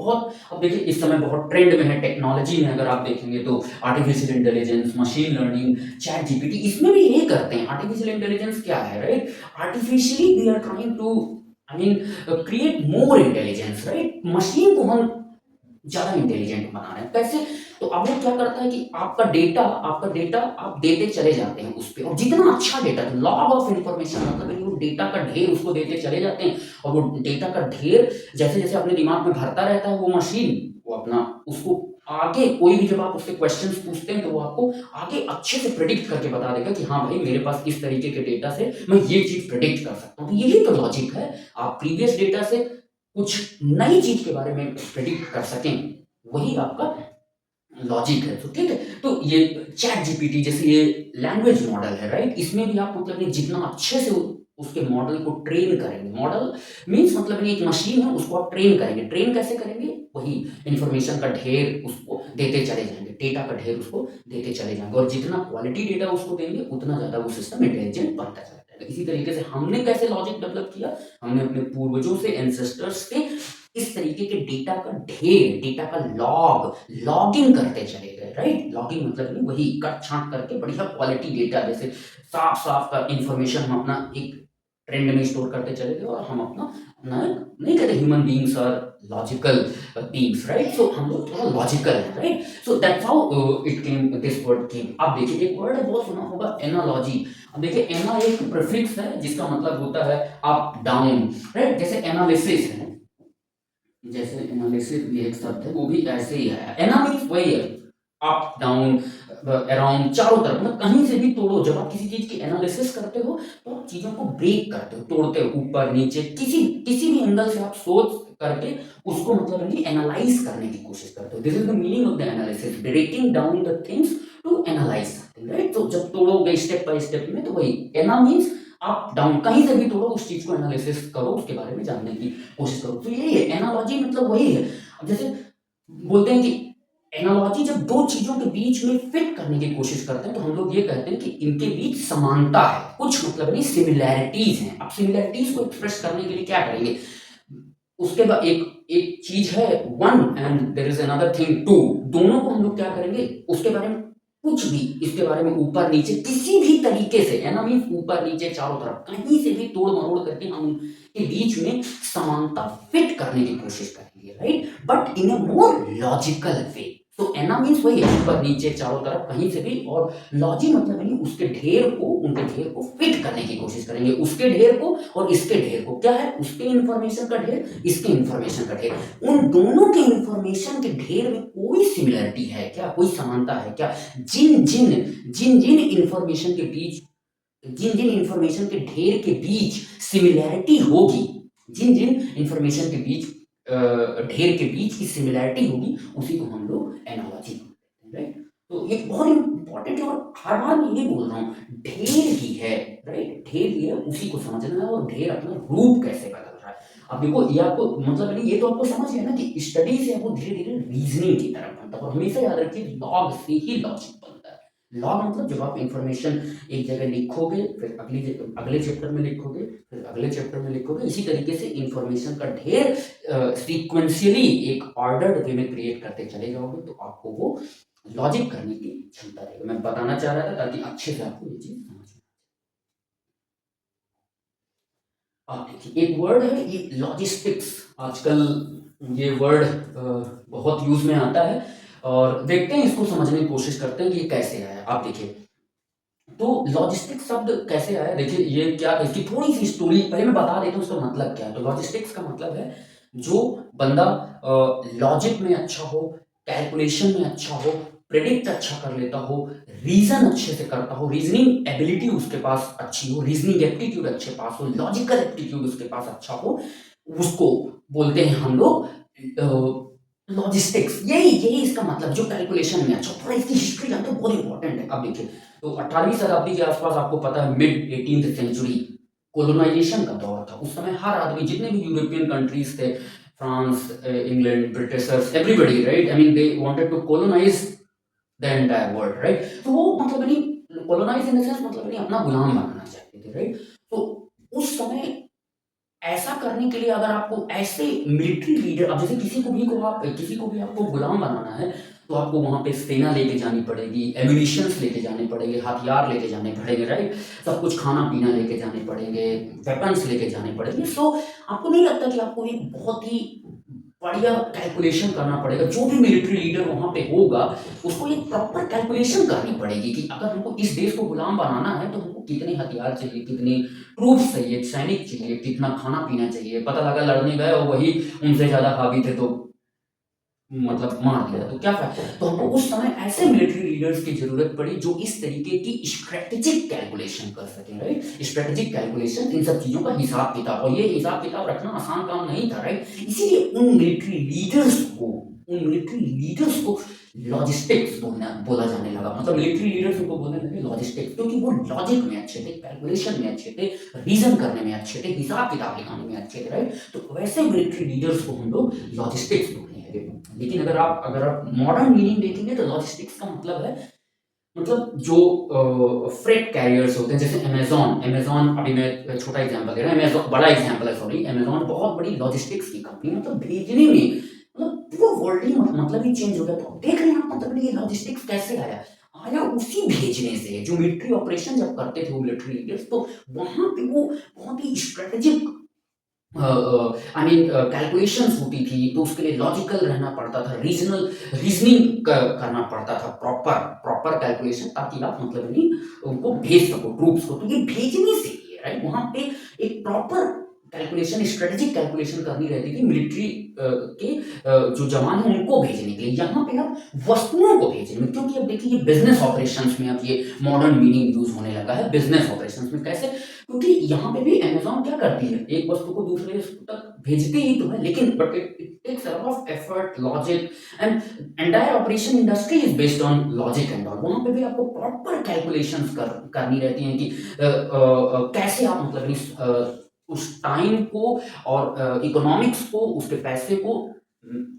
A: अब देखिए इस समय बहुत ट्रेंड में है टेक्नोलॉजी में, अगर आप देखेंगे तो artificial intelligence, machine learning, chat GPT, इसमें भी यही करते हैं। आर्टिफिशियल इंटेलिजेंस क्या है, right, artificially we are trying to I mean create more intelligence, right. Machine को हम ज्यादा इंटेलिजेंट बना रहे हैं, कैसे, तो अब वो क्या करता है कि आपका डेटा आप देते चले जाते हैं उस पर, और जितना अच्छा डेटा, लॉग ऑफ इंफॉर्मेशन मतलब वो डेटा का ढेर उसको देते चले जाते हैं, और वो डेटा का ढेर जैसे जैसे अपने दिमाग में भरता रहता है वो मशीन, वो अपना उसको आगे कोई भी जब आप उससे क्वेश्चंस पूछते हैं तो वो आपको आगे अच्छे से प्रेडिक्ट करके बता देगा कि हाँ भाई मेरे पास इस तरीके के डेटा से मैं ये चीज प्रेडिक्ट कर सकता हूँ। तो यही तो लॉजिक है, आप प्रीवियस डेटा से कुछ नई चीज के बारे में प्रेडिक्ट कर सकें, वही आपका लॉजिक है। तो ठीक है, तो ये चैट जीपीटी जैसे ये लैंग्वेज मॉडल है, राइट, इसमें भी आप मतलब जितना अच्छे से उसके मॉडल को ट्रेन करेंगे, मॉडल मीन्स मतलब एक मशीन है उसको आप ट्रेन करेंगे, ट्रेन कैसे करेंगे, वही इंफॉर्मेशन का ढेर उसको देते चले जाएंगे, डेटा का ढेर उसको देते चले जाएंगे, और जितना क्वालिटी डेटा उसको देंगे उतना ज्यादा वो सिस्टम इंटेलिजेंट बनता चला जाएगा। इसी तरीके से हमने कैसे लॉजिक डेवलप किया, हमने अपने पूर्वजों से, एंसेस्टर्स से इस तरीके के डेटा का ढेर, डेटा का लॉगिंग करते चले गए, राइट। लॉगिंग मतलब नहीं वही कट छांट करके बढ़िया क्वालिटी डेटा, जैसे साफ साफ का इंफॉर्मेशन हम अपना एक ट्रेंड में स्टोर करते चले गए, और हम अपना अपना नहीं कहते human beings are logical beings, right. So हम लोग थोड़ा लॉजिकल है, right. So that's how it came, this word came. आप देखिए एक वर्ड है बहुत सुना होगा, एनालॉजी। अब देखिए एना एक प्रीफिक्स है जिसका मतलब होता है अप डाउन, राइट। जैसे एनालिसिस है, जैसे एनालिसिस भी एक शब्द है, वो भी ऐसे ही है। एना मीन्स वही है, अप डाउन अराउंड, चारों तरफ, मतलब कहीं से भी तोड़ो। जब आप किसी चीज की एनालिसिस करते हो तो आप चीजों को ब्रेक करते हो, तोड़ते हो, ऊपर नीचे, किसी किसी भी एंगल से आप सोच करके उसको मतलब एनालाइज करने की कोशिश करते हो। This is the meaning of the analysis, breaking down the things to analyse something, right. तो जब तोड़ोगे स्टेप बाय स्टेप में, तो वही एना मीन्स अप डाउन, कहीं से भी तोड़ो, उस चीज को एनालिसिस करो, उसके बारे में जानने की कोशिश करो। तो यही है एनालॉजी, मतलब वही है। अब जैसे बोलते हैं कि एनालॉजी जब दो चीजों के बीच में फिट करने की कोशिश करते हैं तो हम लोग ये कहते हैं कि इनके बीच समानता है, कुछ मतलब नहीं सिमिलैरिटीज हैं। अब सिमिलैरिटीज को एक्सप्रेस करने के लिए क्या करेंगे, उसके बाद एक एक चीज है one and there is another thing two, दोनों को हम लोग क्या करेंगे, उसके बारे में कुछ भी, इसके बारे में ऊपर नीचे किसी भी तरीके से, है ना, मीन ऊपर नीचे चारों तरफ कहीं से भी तोड़ मरोड़ करके हम उनके बीच में समानता फिट करने की कोशिश करेंगे, right, but in a more logical वे। तो एना मीन्स वही है, ऊपर नीचे चारों तरफ कहीं से भी, और लॉजिक मतलब नहीं उसके ढेर को, उनके ढेर को फिट करने की कोशिश करेंगे, उसके ढेर को और इसके ढेर को। क्या है, उसके इंफॉर्मेशन का ढेर, इसके इंफॉर्मेशन का ढेर, उन दोनों के इंफॉर्मेशन के ढेर में कोई सिमिलरिटी है क्या, कोई समानता है क्या, जिन जिन जिन जिन इंफॉर्मेशन के बीच, जिन जिन इंफॉर्मेशन के ढेर के बीच सिमिलैरिटी होगी, जिन जिन इंफॉर्मेशन के बीच ढेर के बीच की सिमिलैरिटी होगी, उसी को हम लोग एनालॉजी कहते हैं, राइट। तो ये बहुत इंपॉर्टेंट है, और हर बार मैं ये बोल रहा हूँ, ढेर ही है, राइट, ढेर ही है, उसी को समझना है, और ढेर अपना रूप कैसे बदल रहा है। अब देखो ये आपको मतलब नहीं, ये तो आपको समझ गया ना कि स्टडी से आपको धीरे धीरे रीजनिंग की तरफ बनता है, और हमेशा याद रखिए लॉग से ही लॉजिक बनता है। लॉग मतलब जब आप इंफॉर्मेशन एक जगह लिखोगे, फिर अगले चैप्टर में लिखोगे, फिर अगले चैप्टर में लिखोगे, इसी तरीके से इंफॉर्मेशन का ढेर सीक्वेंशियली एक ऑर्डर्ड वे में क्रिएट करते चले जाओगे, तो आपको वो लॉजिक करने की क्षमता रहेगी। मैं बताना चाह रहा था ताकि अच्छे से आपको ये चीज समझ में। आप देखिए एक वर्ड है ये लॉजिस्टिक्स, आजकल ये वर्ड बहुत यूज में आता है, और देखते हैं इसको समझने की कोशिश करते हैं कि ये कैसे आया। आप देखिए तो लॉजिस्टिक्स शब्द कैसे आया, देखिए ये क्या, इसकी थोड़ी सी स्टोरी पहले मैं बता देता हूँ उसका मतलब क्या है। तो लॉजिस्टिक्स का मतलब है जो बंदा लॉजिक में अच्छा हो, कैलकुलेशन में अच्छा हो, प्रेडिक्ट अच्छा कर लेता हो, रीजन अच्छे से करता हो, रीजनिंग एबिलिटी उसके पास अच्छी हो, रीजनिंग एप्टीट्यूड अच्छे पास हो, लॉजिकल एप्टीट्यूड उसके पास अच्छा हो, उसको बोलते हैं हम लोग लॉजिस्टिक्स। यही यही इसका मतलब, जो कैलकुलेशन में अच्छा। थोड़ा इसकी हिस्ट्री जानते हो, बहुत इंपॉर्टेंट है। अब देखिए तो 18वीं शताब्दी के आसपास आपको पता है मिड 18th सेंचुरी कोलोनाइजेशन का दौर था। उस समय हर आदमी, जितने भी यूरोपियन कंट्रीज थे, France, England, Britishers, everybody, right, I mean they wanted to colonise the entire world, right. तो वो मतलब नहीं कोलोनाइज इन द सेंस मतलब नहीं अपना गुलाम बनाना चाहते थे, राइट। तो उस समय ऐसा करने के लिए अगर आपको ऐसे मिलिट्री लीडर, अब जैसे किसी को भी आपको गुलाम बनाना है, तो आपको वहां पे सेना लेके जानी पड़ेगी, एम्यूनिशंस लेके जाने पड़ेंगे, हथियार लेके जाने पड़ेंगे, राइट, सब कुछ खाना पीना लेके जाने पड़ेंगे, वेपन्स लेके जाने पड़ेंगे। सो आपको नहीं लगता कि आपको एक बहुत ही बढ़िया कैलकुलेशन करना पड़ेगा। जो भी मिलिट्री लीडर वहाँ पे होगा, उसको एक प्रॉपर कैलकुलेशन करनी पड़ेगी कि अगर हमको इस देश को गुलाम बनाना है तो हमको कितने हथियार चाहिए, कितनी ट्रूप्स चाहिए, सैनिक चाहिए, कितना खाना-पीना चाहिए। पता लगा लड़ने गए और वही उनसे ज़्यादा हावी थे तो मतलब मार दिया, तो क्या फ़ायदा? तो हमको उस समय ऐसे मिलिट्री लीडर्स की ज़रूरत पड़ी जो इस तरीके की स्ट्रैटेजिक कैलकुलेशन कर सकें, राइट? स्ट्रैटेजिक कैलकुलेशन, इन सब चीज़ों का हिसाब-किताब, और ये हिसाब-किताब रखना आसान काम नहीं था, राइट? इसीलिए उन मिलिट्री लीडर्स को लॉजिस्टिक्स बोला जाने लगा। मतलब मिलिट्री लीडर्स उनको बोलने लगे लॉजिस्टिक्स, क्योंकि वो लॉजिक में अच्छे थे, कैलकुलेशन में अच्छे थे, रीज़न करने में अच्छे थे, हिसाब-किताब लगाने में अच्छे थे, राइट? तो वैसे मिलिट्री लीडर्स को हम लोग लॉजिस्टिक्स बोलने लगे। लेकिन अगर आप मॉडर्न मीनिंग देखेंगे तो लॉजिस्टिक्स का मतलब है, मतलब जो फ्रेट कैरियर्स होते हैं, जैसे अमेज़न। अमेज़न, अभी मैं छोटा एग्ज़ाम्पल दे रहा हूँ, अमेज़न बड़ा एग्ज़ाम्पल है, सॉरी। अमेज़न बहुत बड़ी लॉजिस्टिक्स की कंपनी, मतलब भेजने में, मतलब पूरा वर्ल्ड ही मतलब ही चेंज हो गया। तो देख रहे हैं आप, मतलब ये लॉजिस्टिक्स कैसे आया? आया उसी भेजने से। जो मिलिट्री ऑपरेशन जब करते थे वो मिलिट्री लीडर्स, तो वहाँ पे वो बहुत ही स्ट्रैटेजिक आई मीन कैलकुलेशंस होती थी, तो उसके लिए लॉजिकल रहना पड़ता था, रीजनिंग करना पड़ता था, प्रॉपर प्रॉपर कैलकुलेशन, ताकि आप मतलब यानी उनको भेज सको ट्रूप्स को। तो ये भेजने से ही है, राइट? वहाँ पे एक प्रॉपर कैलकुलेशन, स्ट्रेटेजिक कैलकुलेशन करनी रहती थी मिलिट्री के जो जवान हैं उनको भेजने के लिए। यहाँ पे आप वस्तुओं को भेजने में, क्योंकि अब देखिए ये बिजनेस ऑपरेशंस में अब ये मॉडर्न मीनिंग यूज होने लगा है। बिजनेस ऑपरेशंस में कैसे? क्योंकि यहाँ पे भी अमेज़न क्या करती है, एक वस्तु को दूसरे तक भेजती ही तो है, लेकिन but it it takes a lot of effort, logic, and entire operation industry is based on logic and all. वहाँ पे भी आपको प्रॉपर कैलकुलेशंस करनी रहती हैं कि कैसे आप मतलब उस टाइम को और इकोनॉमिक्स को, उसके पैसे को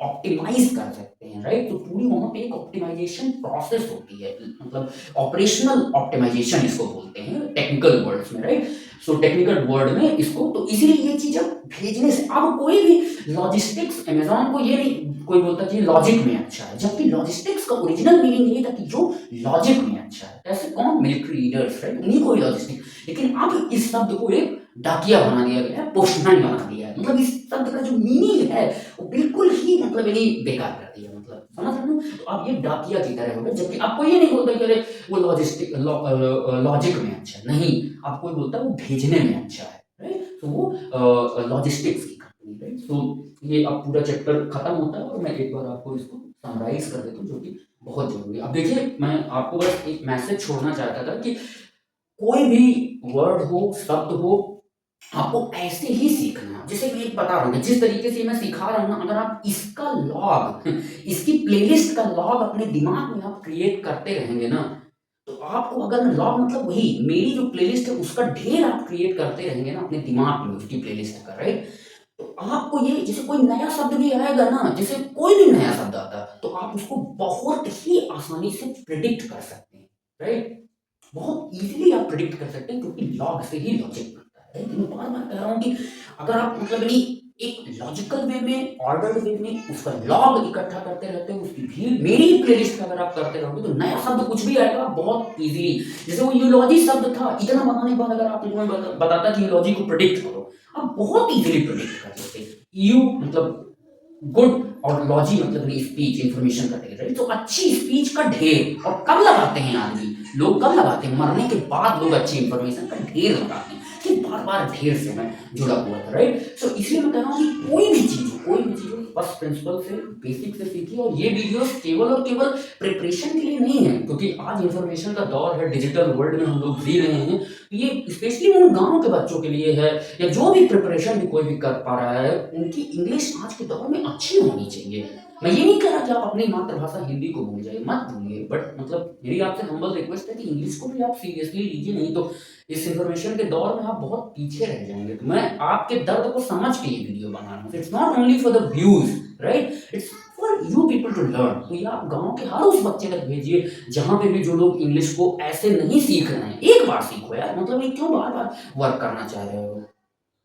A: ऑप्टिमाइज़ कर सकते हैं, राइट? तो पूरी वहाँ पे एक ऑप्टिमाइज़ेशन प्रोसेस होती है, मतलब ऑपरेशनल ऑप्टिमाइजेशन इसको बोलते हैं टेक्निकल वर्ड्स में, राइट? सो टेक्निकल वर्ड में इसको, तो इसीलिए ये चीज अब भेजने से, अब कोई भी लॉजिस्टिक्स, अमेज़न को ये नहीं कोई बोलता कि लॉजिक में अच्छा है, जबकि लॉजिस्टिक्स का ओरिजिनल मीनिंग यही था कि जो लॉजिक में अच्छा है। ऐसे कौन? Military leaders, right? उन्हीं को ही लॉजिस्टिक। लेकिन अब इस शब्द को एक डाकिया बना दिया गया है, पोस्टमैन बना दिया है। मतलब इस शब्द का जो मीनिंग है वो बिल्कुल ही मतलब यानी बेकार कर दिया, मतलब समझ रहे हो? तो अब ये डाकिया की तरह हो गया, जबकि आपको ये नहीं बोलता कि अरे वो लॉजिक में अच्छा है, नहीं। आपको कोई बोलता है वो भेजने में अच्छा है, राइट? तो वो लॉजिस्टिक्स की कंपनी, राइट? तो ये अब पूरा चैप्टर खत्म होता है और मैं एक बार आपको इसको समराइज कर देता हूँ, जो कि बहुत जरूरी है। अब देखिए, मैं आपको बस एक मैसेज छोड़ना चाहता था कि कोई भी वर्ड हो, शब्द हो, आपको ऐसे ही सीखना है। जैसे मैं एक बता रहा हूँ, जिस तरीके से मैं सिखा रहा हूँ ना, अगर आप इसका लॉग इसकी प्लेलिस्ट का लॉग अपने दिमाग में आप क्रिएट करते रहेंगे ना, तो आपको, अगर मैं लॉग मतलब वही मेरी जो प्लेलिस्ट है उसका ढेर आप क्रिएट करते रहेंगे ना अपने दिमाग में, उसकी प्लेलिस्ट का, राइट? तो आपको ये, जैसे कोई नया शब्द भी आएगा ना, जैसे कोई भी नया शब्द आता है, तो आप उसको बहुत ही आसानी से प्रिडिक्ट कर सकते हैं, राइट? बहुत ईज़िली आप प्रेडिक्ट कर सकते हैं, क्योंकि लॉग से ही लॉजिक बनता है। राइट? मैं बार-बार कह रहा हूँ कि अगर आप मतलब यानी एक लॉजिकल वे में, ऑर्डर्ड वे में उसका लॉग इकट्ठा करते रहते हो, उसकी भीड़, मेरी प्लेलिस्ट का अगर आप करते रहोगे, तो नया शब्द कुछ भी आएगा बहुत ईज़िली। जैसे वो यूलॉजी शब्द था, इतना बनाने के बाद अगर आप मुझे बताता कि यूलॉजी को प्रेडिक्ट करो, आप बहुत ईज़िली प्रेडिक्ट कर सकते। यू मतलब गुड, और लॉजी मतलब स्पीच, इंफॉर्मेशन का ढेर, राइट? तो अच्छी स्पीच का ढेर, और कब लगाते हैं आदमी, लोग कब लगाते हैं? मरने के बाद लोग अच्छी इंफॉर्मेशन का ढेर लगाते हैं। कि बार बार ढेर से मैं जुड़ा हुआ था, राइट? सो इसलिए मैं कह रहा हूँ कि कोई भी चीज हो, फर्स्ट प्रिंसिपल से, बेसिक से सीखिए। और ये वीडियोस केवल और केवल प्रिपरेशन के लिए नहीं है, क्योंकि आज इंफॉर्मेशन का दौर है, डिजिटल वर्ल्ड में हम लोग जी रहे हैं। तो ये स्पेशली उन गांव के बच्चों के लिए है, या जो भी प्रिपरेशन भी कोई भी कर पा रहा है, उनकी इंग्लिश आज के दौर में अच्छी होनी चाहिए। मैं ये नहीं कह रहा कि आप अपनी मातृभाषा हिंदी को भूल जाइए, मत भूलिए, बट मतलब मेरी आपसे हम्बल रिक्वेस्ट है कि इंग्लिश को भी आप सीरियसली लीजिए, नहीं तो इस इन्फॉर्मेशन के दौर में आप बहुत पीछे रह जाएंगे। तो मैं आपके दर्द को समझ के ये वीडियो बना रहा हूँ। It's not only for the views, right? It's for you people to learn. तो ये आप गाँव के हर उस बच्चे तक भेजिए जहाँ पे भी जो लोग इंग्लिश को ऐसे नहीं सीख रहे हैं। एक बार सीखो यार, मतलब ये क्यों बार बार वर्क करना चाह रहे हो?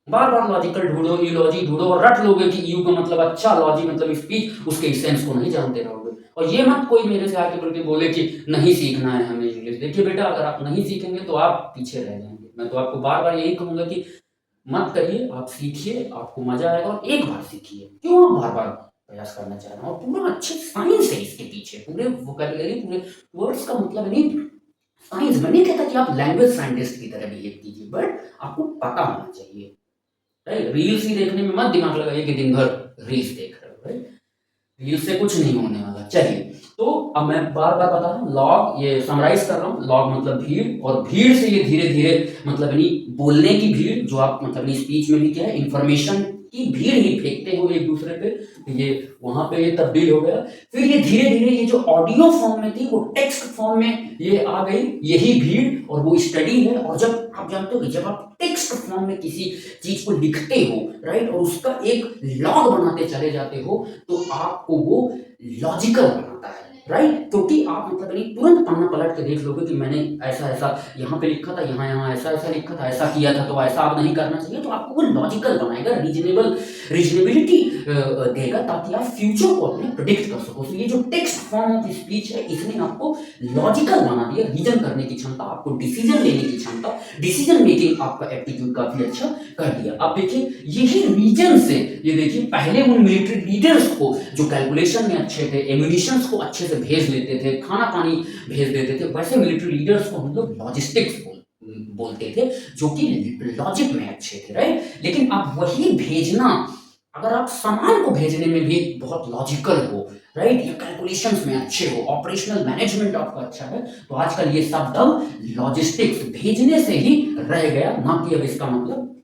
A: बार बार लॉजिकल ढूंढो, यूलॉजी ढूंढो, और रट लोगे कि यू का मतलब अच्छा, लॉजी मतलब स्पीच, उसके सेंस को नहीं जानते रहोगे। और ये मत कोई मेरे से आके बोल के बोले कि नहीं सीखना है हमें इंग्लिश। देखिए बेटा, अगर आप नहीं सीखेंगे तो आप पीछे रह जाएंगे। मैं तो आपको बार बार यही कहूंगा कि मत करिए, आप सीखिए, आपको मजा आएगा और एक बार सीखिए, क्यों आप बार बार प्रयास करना चाह रहे हैं। और पूरा अच्छे साइंस है इसके पीछे, पूरे वोकैबुलरी, पूरे वर्ड्स का मतलब नहीं, साइंस। मैं नहीं कहता कि आप लैंग्वेज साइंटिस्ट की तरह बिहेव कीजिए, बट आपको पता होना चाहिए, राइट। रील्स ही देखने में मत दिमाग लगाइए कि दिन भर रील्स देख रहे हो, राइट। रील से कुछ नहीं होने वाला। चलिए, तो अब मैं बार बार बता रहा हूँ, लॉग, ये समराइज कर रहा हूँ, लॉग मतलब भीड़, और भीड़ से ये धीरे धीरे मतलब नहीं बोलने की भीड़, जो आप मतलब नहीं स्पीच में भी क्या है, इंफॉर्मेशन की भीड़ ही फेंकते हो एक दूसरे पे, ये वहां पे ये तब्दील हो गया। फिर ये धीरे धीरे ये जो ऑडियो फॉर्म में थी वो टेक्स्ट फॉर्म में ये आ गई, यही भीड़ और वो स्टडी है। और जब आप जानते हो कि जब आप टेक्स्ट फॉर्म में किसी चीज को लिखते हो, राइट, और उसका एक लॉग बनाते चले जाते हो, तो आपको वो लॉजिकल बनाता है, राइट। क्योंकि आप मतलब नहीं तुरंत पन्ना पलट के देख लोगे कि मैंने ऐसा ऐसा यहाँ पे लिखा था, यहाँ यहाँ ऐसा ऐसा लिखा था, ऐसा किया था, तो ऐसा आप नहीं करना चाहिए। तो आपको वो लॉजिकल बनाएगा, रीजनेबिलिटी देगा, ताकि आप फ्यूचर को अपने प्रिडिक्ट कर सको। तो ये जो टेक्स्ट फॉर्म ऑफ स्पीच है, इसने आपको लॉजिकल बना दिया, रीजन करने की क्षमता, आपको डिसीजन लेने की क्षमता, डिसीजन मेकिंग आपका एप्टीट्यूड काफी अच्छा कर दिया। अब देखिए, यही रीजन से ये देखिए, पहले उन मिलिट्री लीडर्स को जो कैलकुलेशन में अच्छे थे, एम्यूनिशंस को अच्छे से भेज लेते थे, खाना पानी भेज देते थे, वैसे मिलिट्री लीडर्स को हम लोग लॉजिस्टिक्स बोलते थे, जो कि लॉजिक में अच्छे थे, राइट। लेकिन अब वही भेजना, अगर आप सामान को भेजने में भी बहुत लॉजिकल हो, राइट, या कैलकुलेशंस में अच्छे हो, ऑपरेशनल मैनेजमेंट आपका अच्छा है, तो आजकल ये शब्द अब लॉजिस्टिक्स भेजने से ही रह गया, ना कि अब इसका मतलब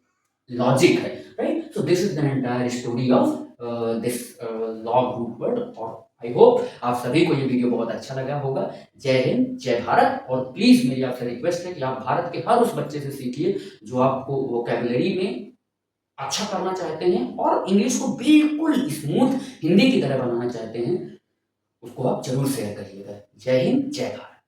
A: लॉजिक है, right. So this is the entire story of this log root word. और आई होप आप सभी को ये वीडियो बहुत अच्छा लगा होगा। जय हिंद, जय भारत। और प्लीज मेरी आपसे रिक्वेस्ट है कि आप भारत के हर उस बच्चे से सीखिए जो आपको वोकैबुलरी में अच्छा करना चाहते हैं और इंग्लिश को बिल्कुल स्मूथ हिंदी की तरह बनाना चाहते हैं, उसको आप जरूर शेयर करिएगा। जय हिंद, जय भारत।